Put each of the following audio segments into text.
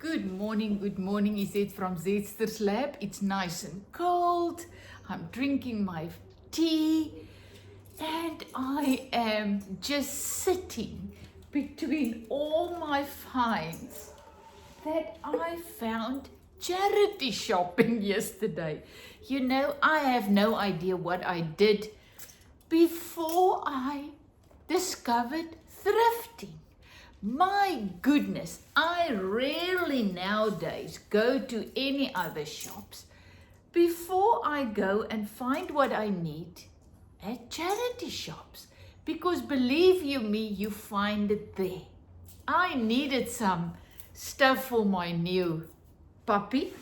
Good morning. Is it from Zetster's lab? It's nice and cold. I'm drinking my tea and I am just sitting between all my finds that I found charity shopping yesterday. You know, I have no idea what I did before I discovered thrifting. My goodness, I rarely nowadays go to any other shops before I go and find what I need at charity shops. Because believe you me, you find it there. I needed some stuff for my new puppy.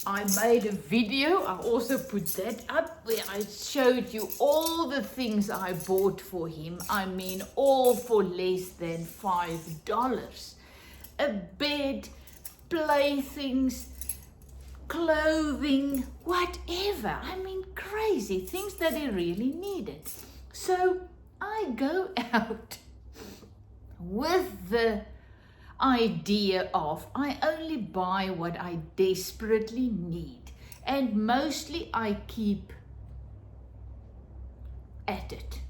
I made a video, I also put that up, where I showed you all the things I bought for him. I mean, all for less than $5. A bed, playthings, clothing, whatever. I mean, crazy things that he really needed. So I go out with the idea of I only buy what I desperately need, and mostly I keep at it.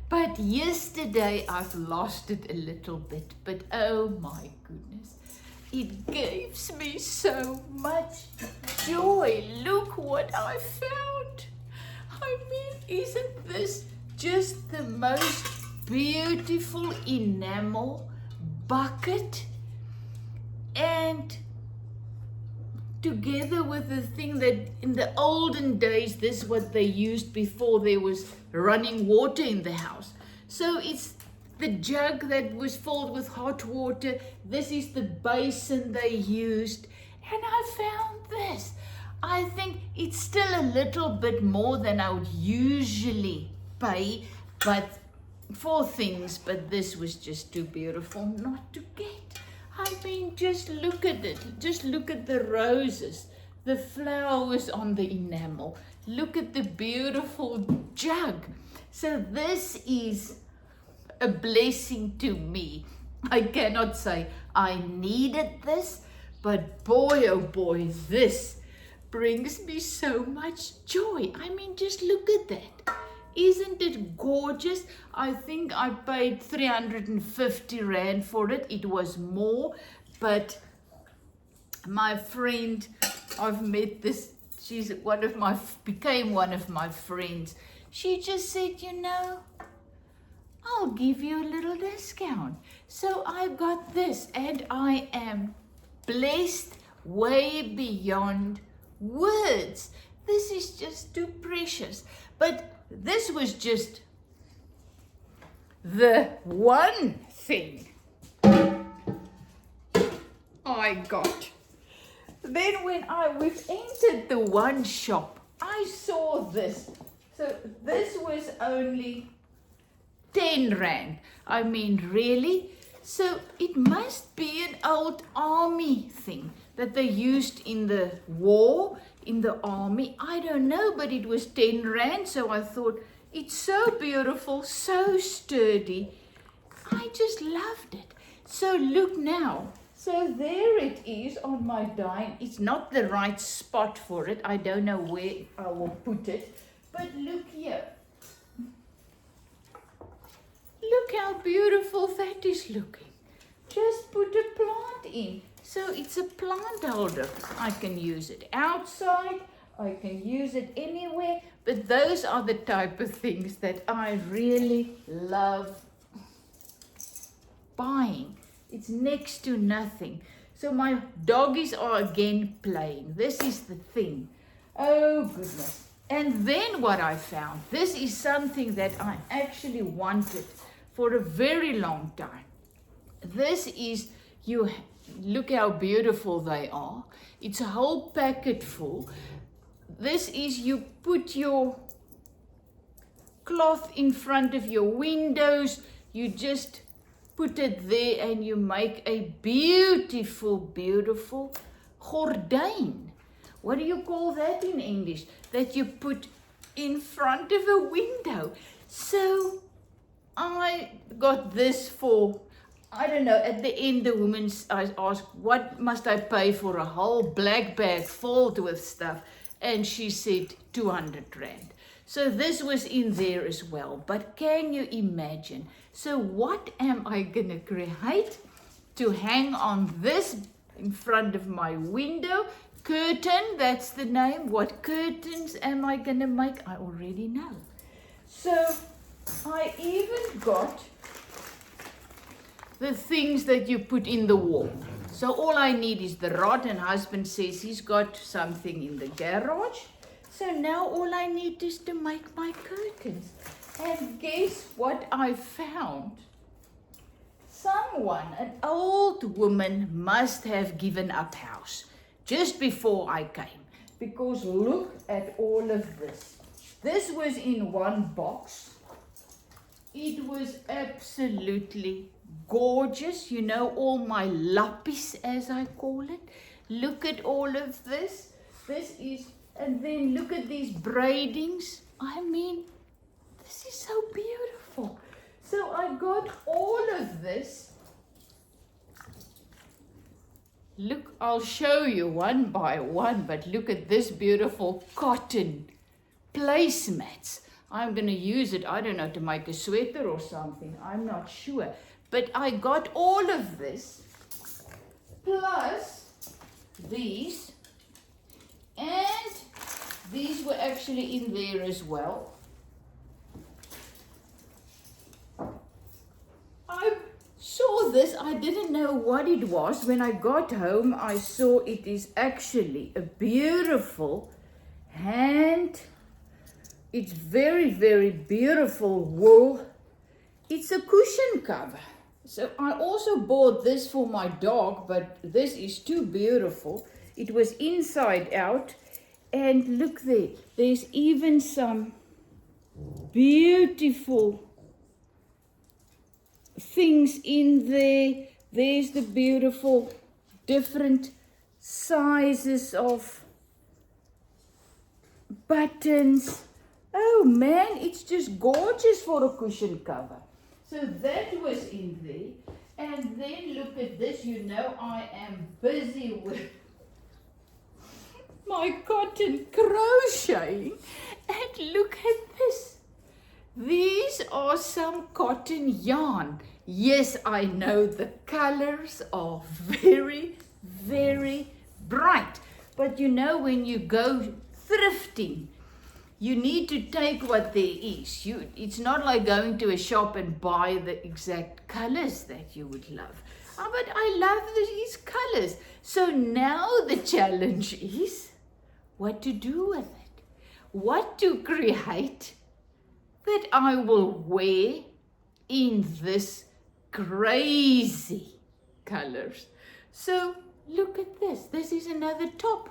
But yesterday I've lost it a little bit, but oh my goodness, it gives me so much joy. Look what I found. I mean, isn't this just the most beautiful enamel bucket, and together with the thing that in the olden days, this is what they used before there was running water in the house. So it's the jug that was filled with hot water. This is the basin they used, and I found this. I think it's still a little bit more than I would usually pay, but for things, but this was just too beautiful not to get. I mean, just look at it. Just look at the roses, the flowers on the enamel. Look at the beautiful jug. So this is a blessing to me. I cannot say I needed this, but boy, oh boy, this brings me so much joy. I mean, just look at that. Isn't it gorgeous? I think I paid 350 Rand for it. It was more, but my friend, I've met this, she's became one of my friends. She just said, you know, I'll give you a little discount. So I got this, and I am blessed way beyond words. This is just too precious. But this was just the one thing I got. Then when we've entered the one shop, I saw this. So this was only 10 Rand. I mean, really? So it must be an old army thing that they used in the war, in the army. I don't know, but it was 10 Rand. So I thought, it's so beautiful, so sturdy. I just loved it. So look now. So there it is on my dime. It's not the right spot for it. I don't know where I will put it. But look here. Look how beautiful that is looking. Just put a plant in. So it's a plant holder. I can use it outside. I can use it anywhere. But those are the type of things that I really love buying. It's next to nothing. So my doggies are again playing. This is the thing. Oh goodness. And then what I found, this is something that I actually wanted for a very long time. This is, look how beautiful they are. It's a whole packet full. This is, you put your cloth in front of your windows. You just put it there and you make a beautiful, beautiful gordijn. What do you call that in English? That you put in front of a window. So I got this for I don't know, at the end I asked, what must I pay for a whole black bag filled with stuff? And she said 200 Rand. So this was in there as well. But can you imagine? So what am I going to create to hang on this in front of my window? Curtain, that's the name. What curtains am I going to make? I already know. So I even got the things that you put in the wall. So all I need is the rod, and husband says he's got something in the garage. So now all I need is to make my curtains. And guess what I found? Someone, an old woman, must have given up house just before I came. Because look at all of this. This was in one box. It was absolutely gorgeous. You know, all my lappies, as I call it. Look at all of this. This is, and then look at these braidings. I mean, this is so beautiful. So I got all of this. Look, I'll show you one by one, but look at this beautiful cotton placemats. I'm going to use it, I don't know, to make a sweater or something. I'm not sure. But I got all of this, plus these, and these were actually in there as well. I saw this, I didn't know what it was. When I got home, I saw it is actually a beautiful hand. It's very, very beautiful wool. It's a cushion cover. So I also bought this for my dog, but this is too beautiful. It was inside out. And look there, there's even some beautiful things in there. There's the beautiful different sizes of buttons. Oh man, it's just gorgeous for a cushion cover. So that was in there. And then look at this. You know, I am busy with my cotton crocheting. And look at this. These are some cotton yarn. Yes, I know the colors are very, very bright. But you know, when you go thrifting, you need to take what there is. It's not like going to a shop and buy the exact colors that you would love. Oh, but I love these colors. So now the challenge is what to do with it. What to create that I will wear in this crazy colors. So look at this. This is another top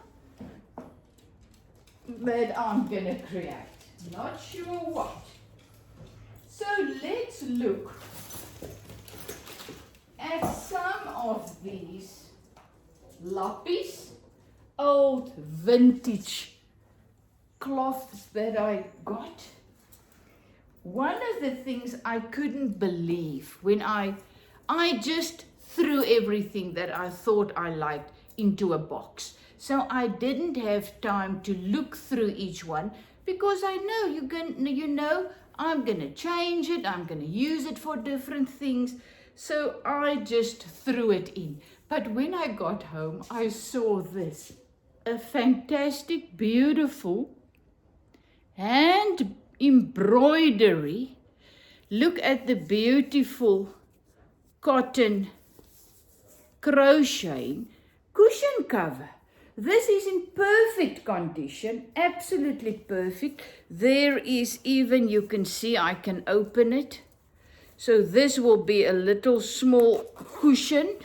that I'm going to create. Not sure what. So let's look at some of these lappies, old vintage cloths that I got. One of the things I couldn't believe when I just threw everything that I thought I liked into a box. So I didn't have time to look through each one because I know I'm going to change it. I'm going to use it for different things. So I just threw it in. But when I got home, I saw this. A fantastic, beautiful hand embroidery. Look at the beautiful cotton crocheting cushion cover. This is in perfect condition, absolutely perfect. There is even, you can see, I can open it. So this will be a little small cushion,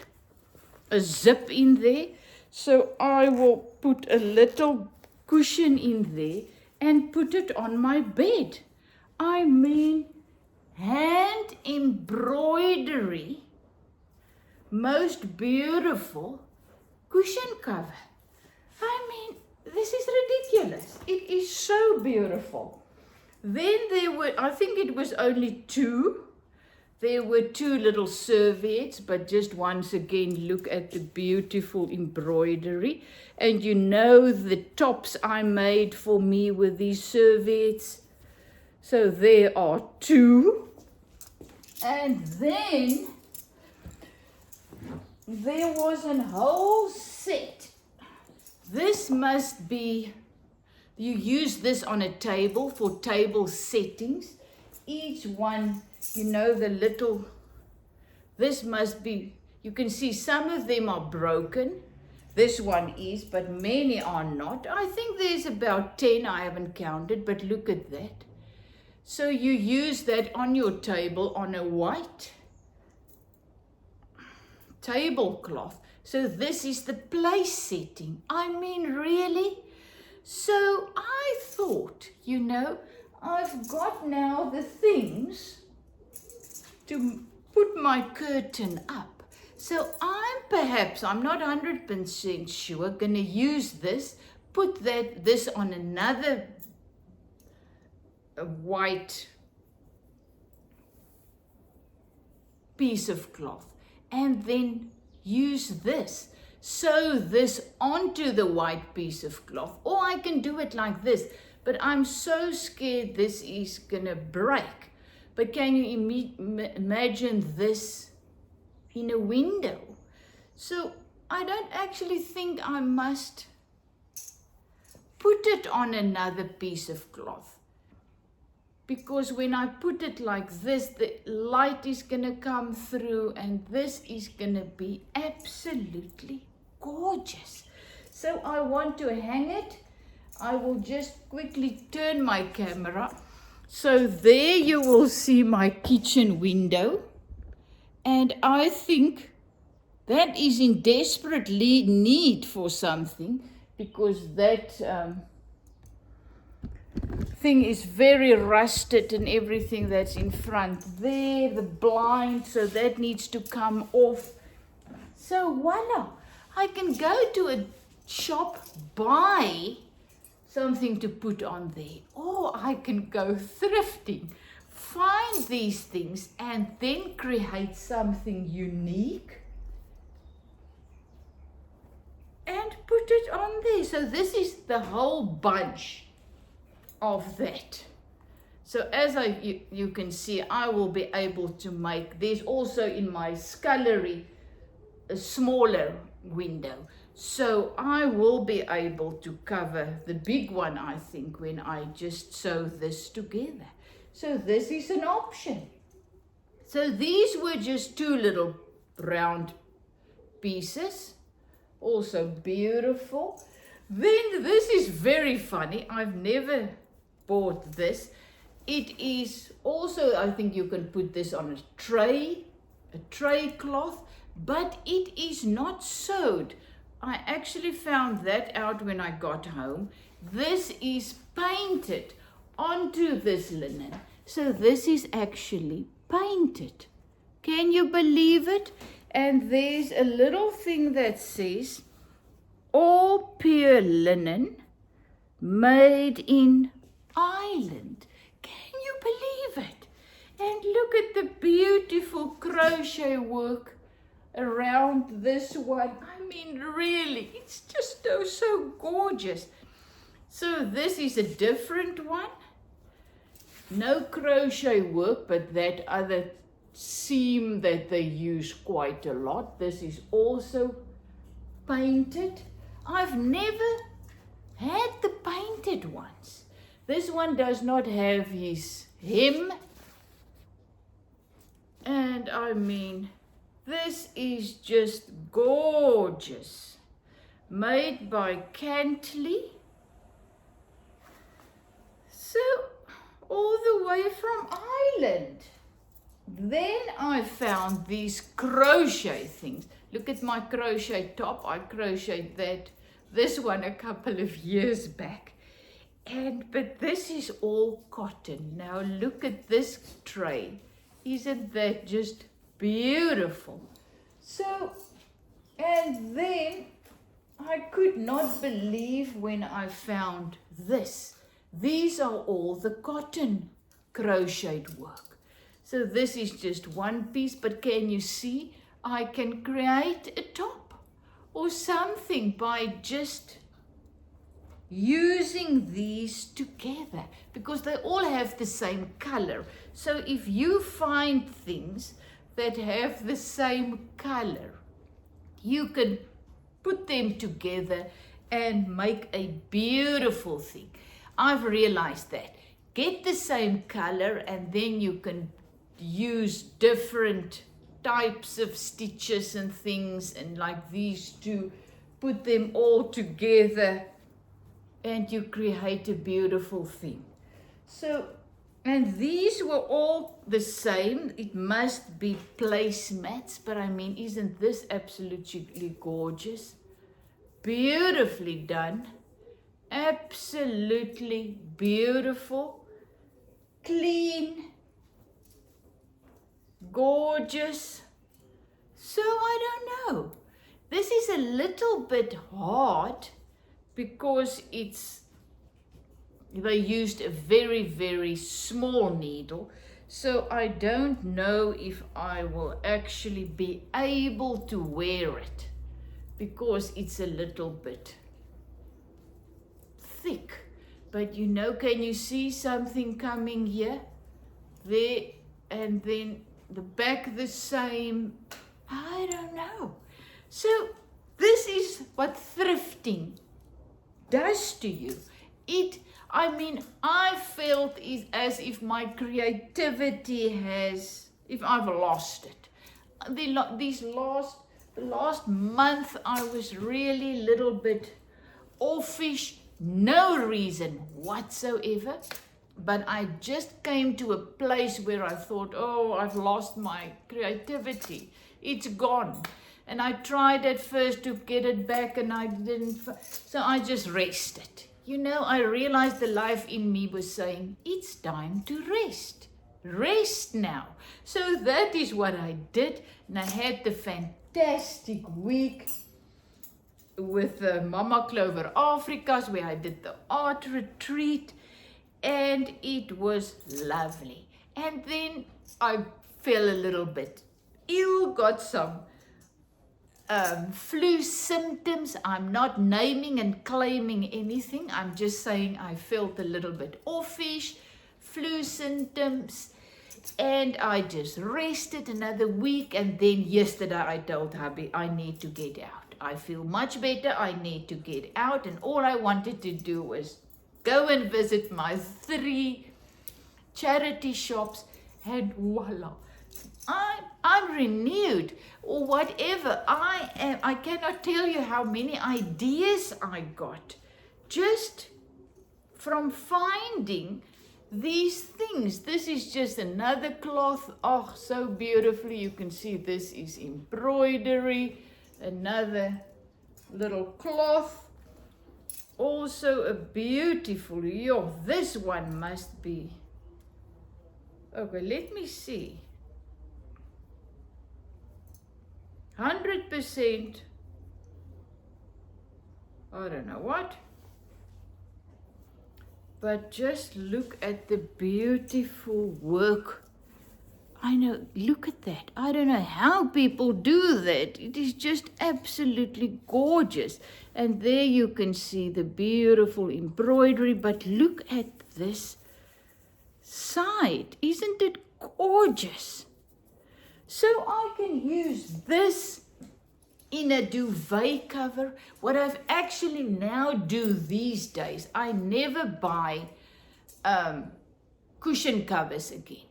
a zip in there. So I will put a little cushion in there and put it on my bed. I mean, hand embroidery, most beautiful cushion cover. I mean, this is ridiculous. It is so beautiful. Then there were, I think it was only two there were 2 little serviettes, but just once again, look at the beautiful embroidery. And you know the tops I made for me with these serviettes. So there are 2. And then there was a whole set. This must be, you use this on a table for table settings. Each one, you know, the little, this must be, you can see some of them are broken. This one is, but many are not. I think there's about 10, I haven't counted, but look at that. So you use that on your table on a white tablecloth. So this is the place setting. I mean, really? So I thought, you know, I've got now the things to put my curtain up. So I'm not 100% sure, going to use this, put this on another white piece of cloth, and then use this, sew this onto the white piece of cloth. Or I can do it like this, but I'm so scared this is gonna break. But can you imagine this in a window? So I don't actually think I must put it on another piece of cloth, because when I put it like this, the light is gonna come through, and this is gonna be absolutely gorgeous. So I want to hang it. I will just quickly turn my camera. So there you will see my kitchen window. And I think that is in desperate need for something, because that thing is very rusted and everything that's in front there, the blind, so that needs to come off. So voila, I can go to a shop, buy something to put on there, or I can go thrifting, find these things, and then create something unique and put it on there. So this is the whole bunch of that. So as you can see, I will be able to make, there's also in my scullery a smaller window. So I will be able to cover the big one, I think, when I just sew this together. So this is an option. So these were just 2 little round pieces, also beautiful. Then this is very funny. I've never bought this. It is also, I think you can put this on a tray cloth, but it is not sewed. I actually found that out when I got home. This is painted onto this linen. So this is actually painted. Can you believe it? And there's a little thing that says, all pure linen, made in Ireland. Can you believe it? And look at the beautiful crochet work around this one. I mean, really, it's just so gorgeous. So this is a different one. No crochet work, but that other seam that they use quite a lot. This is also painted. I've never had the painted ones. This one does not have his hem. And I mean, this is just gorgeous. Made by Cantley. So, all the way from Ireland. Then I found these crochet things. Look at my crochet top. I crocheted this one a couple of years back. But this is all cotton. Now look at this tray. Isn't that just beautiful? So, and then I could not believe when I found this. These are all the cotton crocheted work. So this is just one piece, but can you see I can create a top or something by just using these together, because they all have the same color. So if you find things that have the same color, you can put them together and make a beautiful thing. I've realized that. Get the same color and then you can use different types of stitches and things, and like these two, put them all together and you create a beautiful thing. So, and these were all the same. It must be placemats, but I mean, isn't this absolutely gorgeous? Beautifully done. Absolutely beautiful. Clean. Gorgeous. So I don't know. This is a little bit hard because they used a very, very small needle. So I don't know if I will actually be able to wear it because it's a little bit thick. But you know, can you see something coming here? There, and then the back the same. I don't know. So this is what thrifting does to you. I felt as if my creativity if I've lost it. The last month I was really a little bit offish, no reason whatsoever, but I just came to a place where I thought, oh, I've lost my creativity. It's gone. And I tried at first to get it back and I didn't, so I just rested. You know, I realized the life in me was saying, it's time to rest. Rest now. So that is what I did. And I had the fantastic week with Mama Clover Africas where I did the art retreat. And it was lovely. And then I fell a little bit ill, got some flu symptoms. I'm not naming and claiming anything. I'm just saying I felt a little bit offish, flu symptoms, and I just rested another week. And then yesterday I told hubby I need to get out. I feel much better. I need to get out. And all I wanted to do was go and visit my 3 charity shops, and voila. I'm renewed, or whatever. I cannot tell you how many ideas I got just from finding these things. This is just another cloth. Oh, so beautifully. You can see this is embroidery. Another little cloth. Also a beautiful, this one must be. Okay, let me see. 100%, I don't know what, but just look at the beautiful work. I know, look at that. I don't know how people do that. It is just absolutely gorgeous. And there you can see the beautiful embroidery, but look at this side. Isn't it gorgeous? So I can use this in a duvet cover. What I've actually now do these days, I never buy cushion covers again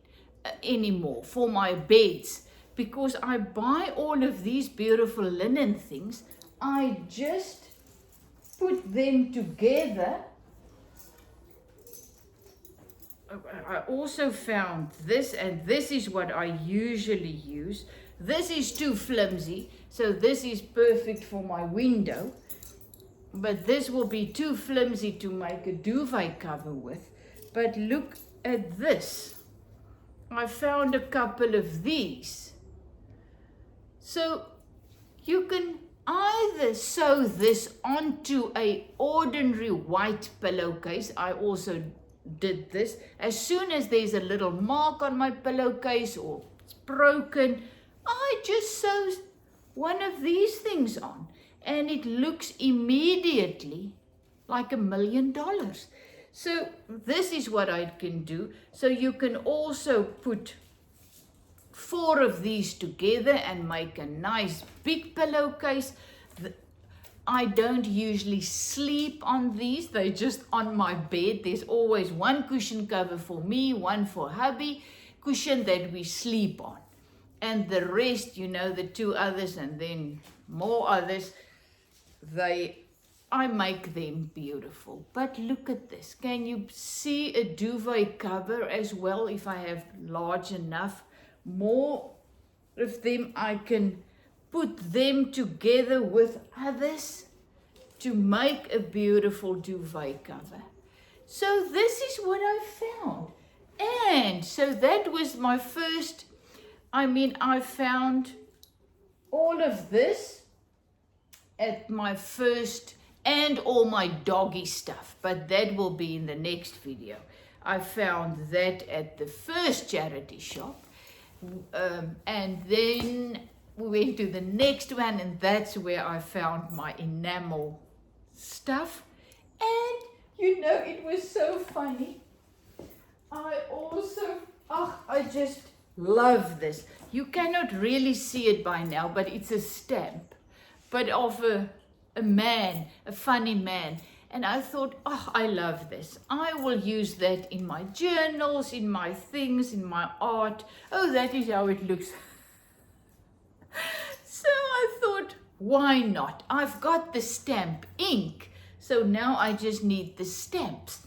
anymore for my beds, because I buy all of these beautiful linen things. I just put them together. I also found this, and this is what I usually use. This is too flimsy, so this is perfect for my window. But this will be too flimsy to make a duvet cover with. But look at this. I found a couple of these. So you can either sew this onto a ordinary white pillowcase. I also did this. As soon as there's a little mark on my pillowcase or it's broken, I just sew one of these things on, and it looks immediately like $1 million. So this is what I can do. So you can also put 4 of these together and make a nice big pillowcase. I don't usually sleep on these. They're just on my bed. There's always one cushion cover for me, one for hubby, cushion that we sleep on. And the rest, you know, the 2 others and then more others, I make them beautiful. But look at this. Can you see a duvet cover as well? If I have large enough, more of them, I can put them together with others to make a beautiful duvet cover. So this is what I found. And so that was my first, I found all of this at my first, and all my doggy stuff, but that will be in the next video. I found that at the first charity shop, and then we went to the next one, and that's where I found my enamel stuff. And you know, it was so funny. I just love this. You cannot really see it by now, but it's a stamp, but of a man, a funny man. And I thought, I love this. I will use that in my journals, in my things, in my art. Oh, that is how it looks. So I thought, why not? I've got the stamp ink, so now I just need the stamps.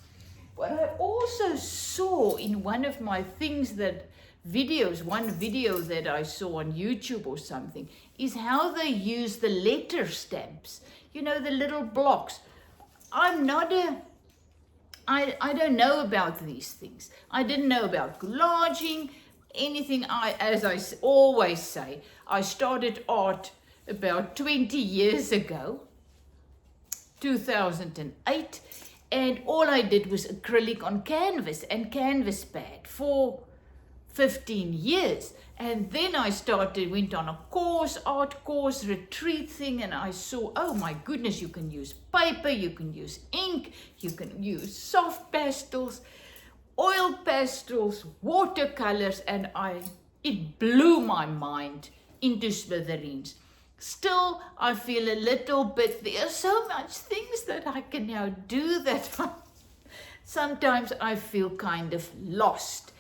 But I also saw in one of my things one video that I saw on YouTube or something, is how they use the letter stamps. You know, the little blocks. I don't know about these things. I didn't know about collaging, anything. As I always say, I started art about 20 years ago, 2008, and all I did was acrylic on canvas and canvas pad for 15 years. And then I went on a art course, retreat thing, and I saw, oh my goodness, you can use paper, you can use ink, you can use soft pastels, oil pastels, watercolors, and it blew my mind into smithereens. Still, I feel a little bit, there are so much things that I can now do that sometimes I feel kind of lost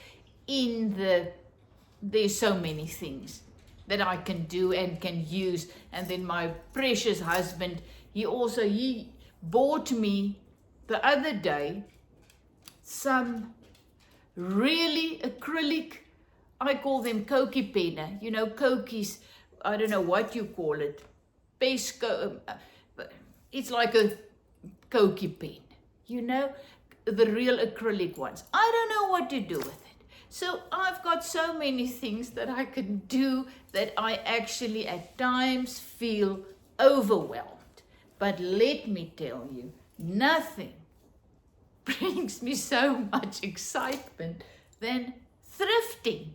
in there's so many things that I can do and can use. And then my precious husband, he bought me the other day some really acrylic, I call them kokie penna, you know, kokies, I don't know what you call it, pesco, it's like a kokie pen, you know, the real acrylic ones. I don't know what to do with it. So I've got so many things that I can do that I actually at times feel overwhelmed. But let me tell you, nothing brings me so much excitement than thrifting,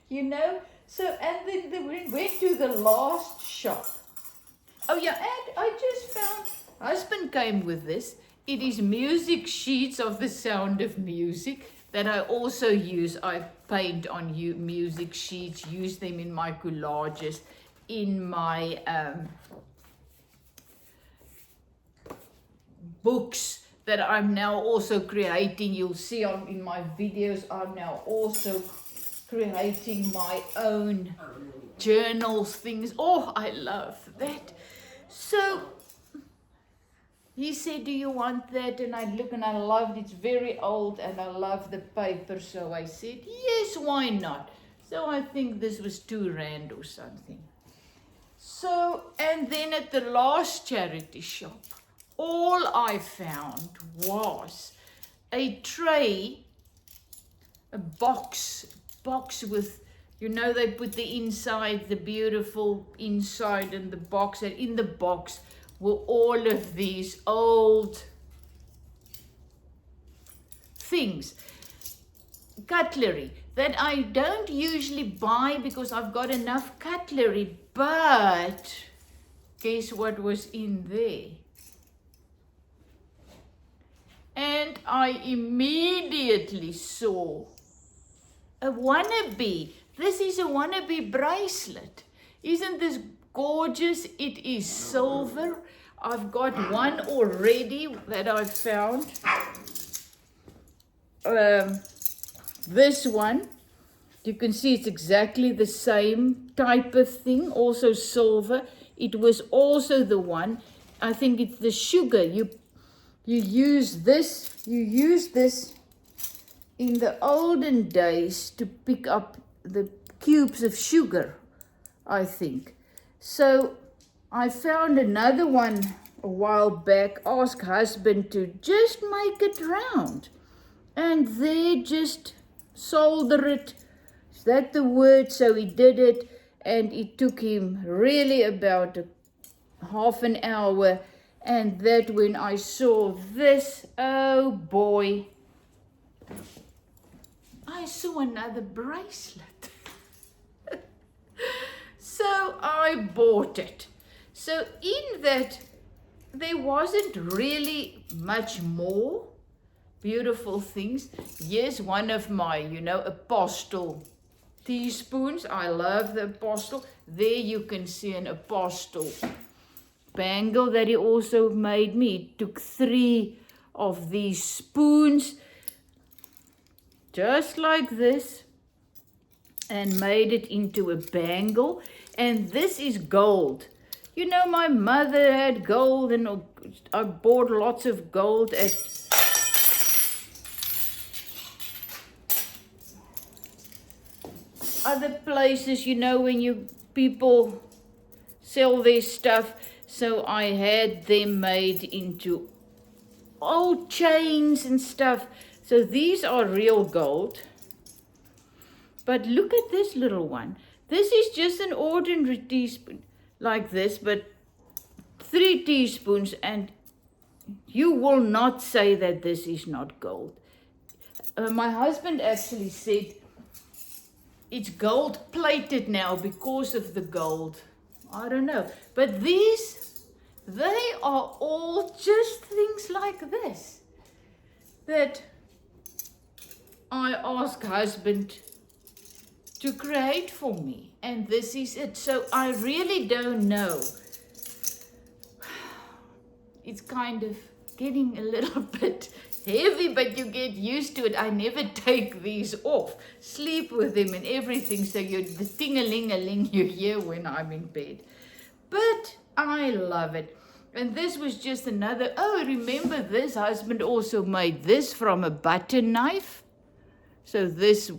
you know. So, and then we went to the last shop. Oh yeah, and I just found, husband came with this. It is music sheets of The Sound of Music that I also use. I paint on music sheets, use them in my collages, in my books that I'm now also creating. You'll see in my videos, I'm now also creating my own journals, things. Oh, I love that. So he said, do you want that? And I look and I loved it. It's very old and I love the paper. So I said, yes, why not? So I think this was R2 or something. So, and then at the last charity shop, all I found was a tray, a box with, you know, they put the inside, the beautiful inside and the box, and in the box were all of these old things, cutlery, that I don't usually buy because I've got enough cutlery, but guess what was in there? And I immediately saw a wannabe. This is a wannabe bracelet. Isn't this gorgeous? It is silver. I've got one already that I found. This one, you can see it's exactly the same type of thing, also silver. It was also the one, I think it's the sugar. You use this in the olden days to pick up the cubes of sugar, I think. So I found another one a while back, asked husband to just make it round. And there just solder it. Is that the word? So he did it, and it took him really about half an hour. And that when I saw this, oh boy, I saw another bracelet. So I bought it. So in that, there wasn't really much more beautiful things. Yes, one of my, Apostle teaspoons. I love the Apostle. There you can see an Apostle bangle that he also made me. He took 3 of these spoons, just like this, and made it into a bangle. And this is gold. My mother had gold, and I bought lots of gold at other places, when people sell their stuff. So I had them made into old chains and stuff. So these are real gold. But look at this little one. This is just an ordinary teaspoon like this, but 3 teaspoons, and you will not say that this is not gold. My husband actually said it's gold plated now because of the gold. I don't know. But these, they are all just things like this that I asked husband to create for me. And this is it. So I really don't know. It's kind of getting a little bit heavy, but you get used to it. I never take these off. Sleep with them and everything, so the ting-a-ling-a-ling you hear when I'm in bed. But I love it. And this was just another, remember this? Husband also made this from a butter knife. So this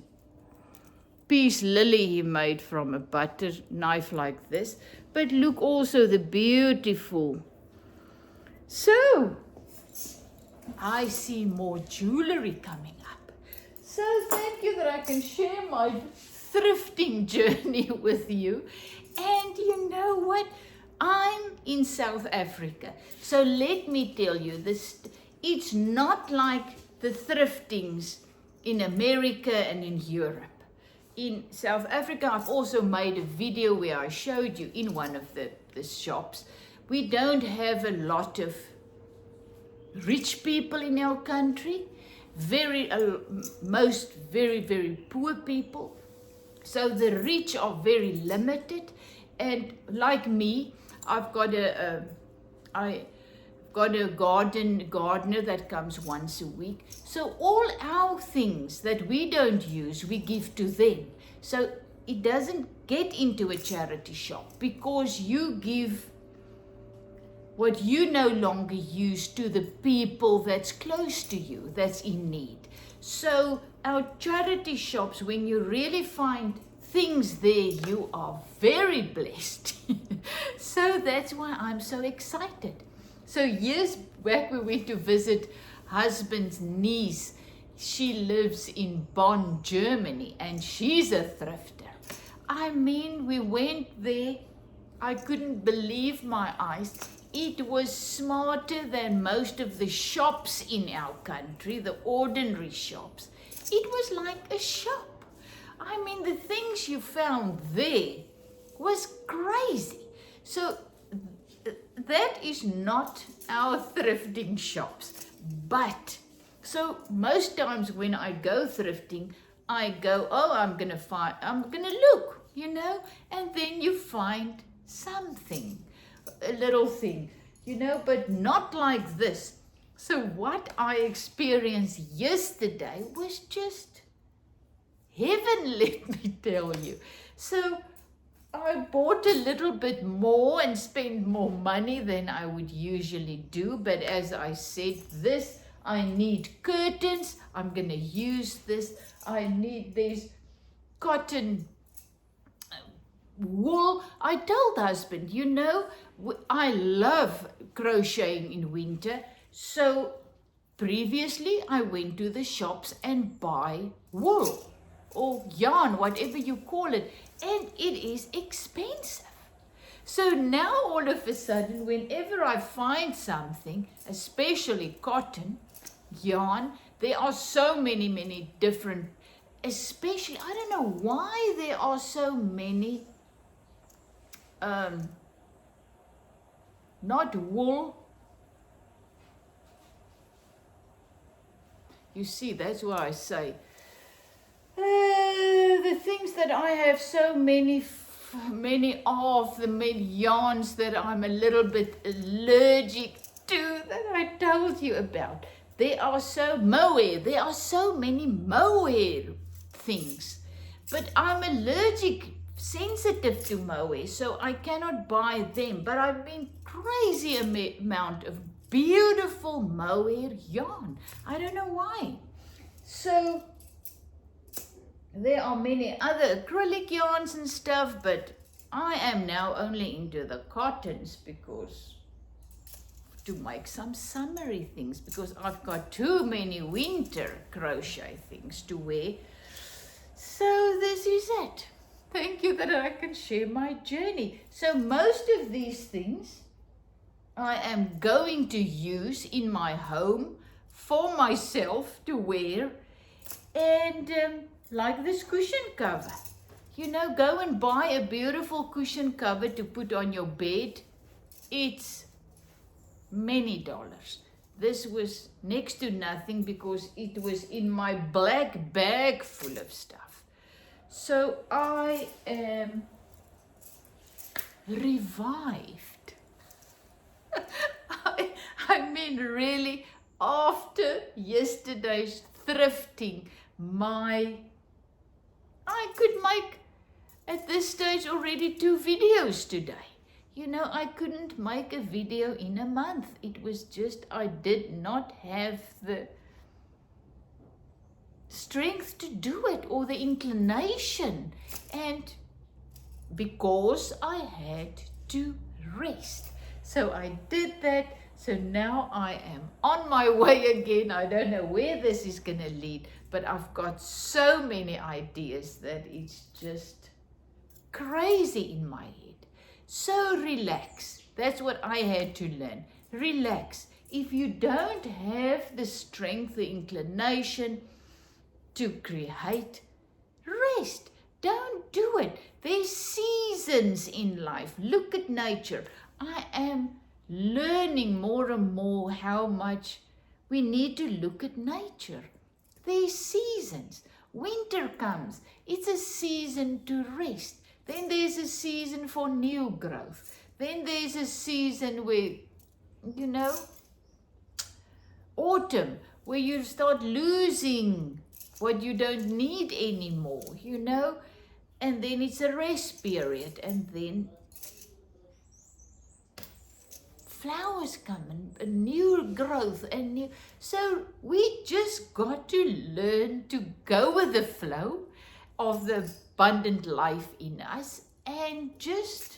peace lily he made from a butter knife like this. But look also the beautiful. So I see more jewelry coming up. So thank you that I can share my thrifting journey with you. And you know what? I'm in South Africa. So let me tell you this, it's not like the thriftings in America and in Europe. In South Africa, I've also made a video where I showed you in one of the shops. We don't have a lot of rich people in our country, most very, very poor people. So the rich are very limited. And like me, I've got a gardener that comes once a week. So all our things that we don't use, we give to them. So it doesn't get into a charity shop because you give what you no longer use to the people that's close to you, that's in need. So our charity shops, when you really find things there, you are very blessed. So that's why I'm so excited. So years back we went to visit husband's niece. She lives in Bonn, Germany, and she's a thrifter. I mean, we went there. I couldn't believe my eyes. it was smarter than most of the shops in our country, the ordinary shops. It was like a shop. I mean, the things you found there was crazy. So that is not our thrifting shops. But, so most times when I go thrifting, I go, oh, I'm gonna look, and then you find something, a little thing, but not like this. So what I experienced yesterday was just heaven, let me tell you. So I bought a little bit more and spent more money than I would usually do. But as I said, I need curtains. I'm going to use this. I need these cotton wool. I told husband, I love crocheting in winter. So previously I went to the shops and buy wool or yarn, whatever you call it, and it is expensive. So now all of a sudden, whenever I find something, especially cotton, yarn, there are so many different, especially, I don't know why there are so many, not wool. You see, that's why I say, the things that I have so many of, the many yarns that I'm a little bit allergic to that I told you about. There are so many mohair things, but I'm sensitive to mohair, so I cannot buy them. But I've been crazy amount of beautiful mohair yarn. I don't know why. So there are many other acrylic yarns and stuff, but I am now only into the cottons to make some summery things, because I've got too many winter crochet things to wear. So this is it. Thank you that I can share my journey. So most of these things I am going to use in my home for myself to wear, and like this cushion cover. Go and buy a beautiful cushion cover to put on your bed. It's many dollars. This was next to nothing because it was in my black bag full of stuff. So I am revived. I mean, really, after yesterday's thrifting, I could make, at this stage, already 2 videos today. I couldn't make a video in a month. It was just, I did not have the strength to do it or the inclination. And because I had to rest. So I did that. So now I am on my way again. I don't know where this is going to lead, but I've got so many ideas that it's just crazy in my head. So relax. That's what I had to learn. Relax. If you don't have the strength, the inclination to create, rest. Don't do it. There's seasons in life. Look at nature. I am learning more and more how much we need to look at nature. There's seasons. Winter comes. It's a season to rest. Then there's a season for new growth. Then there's a season where, autumn, where you start losing what you don't need anymore, and then it's a rest period, and then flowers come and a new growth and new. So we just got to learn to go with the flow of the abundant life in us and just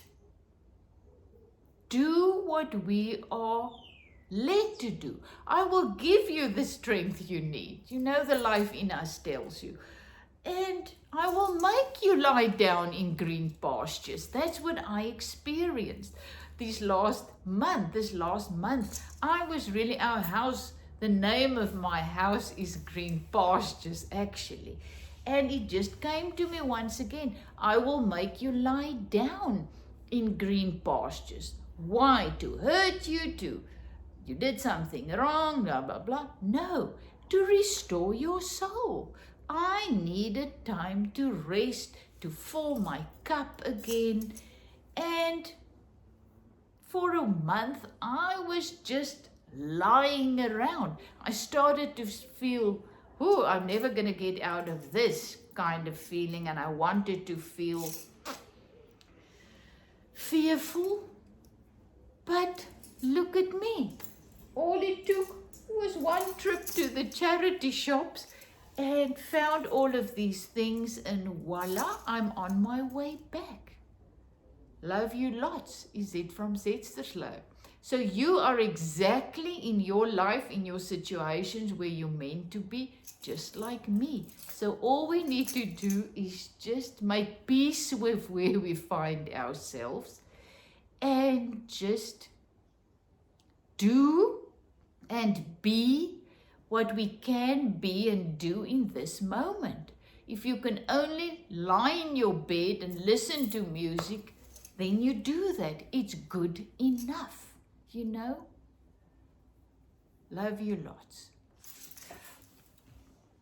do what we are led to do. I will give you the strength you need. The life in us tells you. And I will make you lie down in green pastures. That's what I experienced. this last month, I was really, our house, the name of my house is Green Pastures actually. And it just came to me once again, I will make you lie down in green pastures. Why? To hurt you, you did something wrong, blah, blah, blah. No, to restore your soul. I needed time to rest, to fill my cup again. And for a month, I was just lying around. I started to feel, oh, I'm never going to get out of this kind of feeling. And I wanted to feel fearful. But look at me. All it took was one trip to the charity shops and found all of these things, and voila, I'm on my way back. Love you lots, is it from Zetsterslow. So you are exactly in your life, in your situations where you're meant to be, just like me. So all we need to do is just make peace with where we find ourselves and just do and be what we can be and do in this moment. If you can only lie in your bed and listen to music, then you do that. It's good enough, you know. Love you lots.